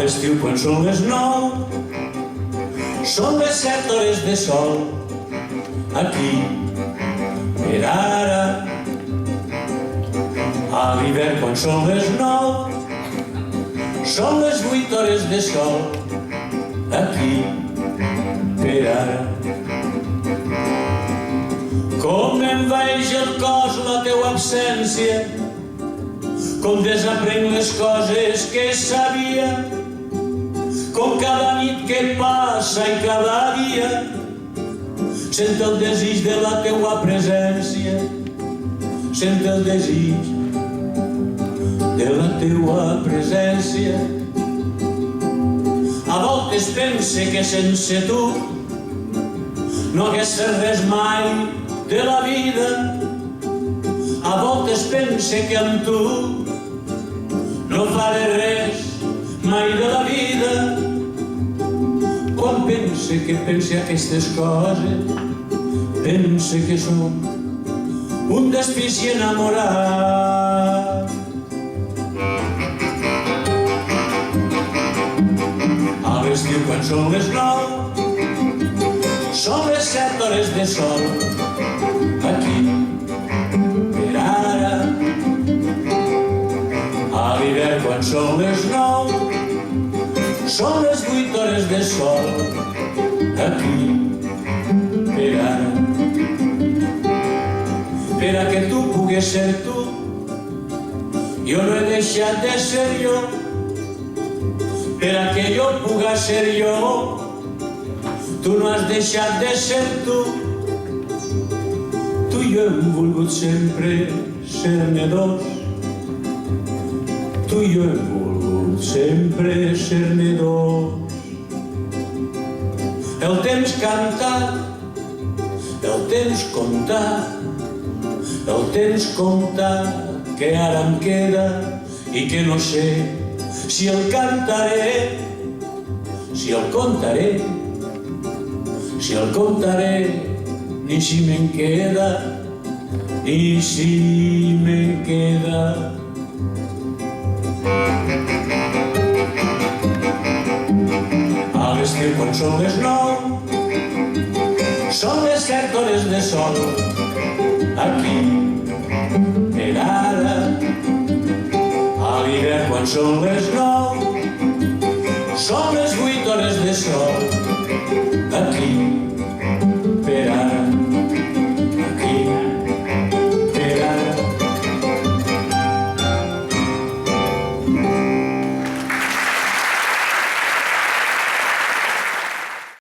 l'estiu quan són les 9 són les 7 hores de sol aquí per ara. A l'hivern quan són les 9 són les 8 hores de sol aquí per ara. Com m'envaeix el cos la teua absència, com desaprenc les coses que sabia, com cada nit que passa i cada dia sent el desig de la teua presència, sent el desig de la teua presència. A voltes pense que sense tu no hagués fet res mai de la vida. A voltes pense que amb tu no faré res mai de la vida. Quan pense aquestes coses, pense que som un desfici enamorat. A l'estiu quan són les 9 són les 7 hores de sol aquí per ara. A l'hivern quan són les 9 són les 8 hores de sol aquí per ara. Per a que tu pugues ser tu, jo no he deixat de ser jo. Per a que jo puga ser jo, tu no has deixat de ser tu. Tu i jo hem volgut sempre ser-ne dos. Tu i jo hem volgut sempre ser-ne dos. El temps cantat, el temps comptat, el temps comptat que ara em queda i que no sé si el cantaré, si el contaré, si el contaré, ni si me'n queda, ni si me'n queda. A l'estiu quan són les 9 són les 7 hores de sol aquí per ara. A l'hivern quan són les 9 són les 8 hores de sol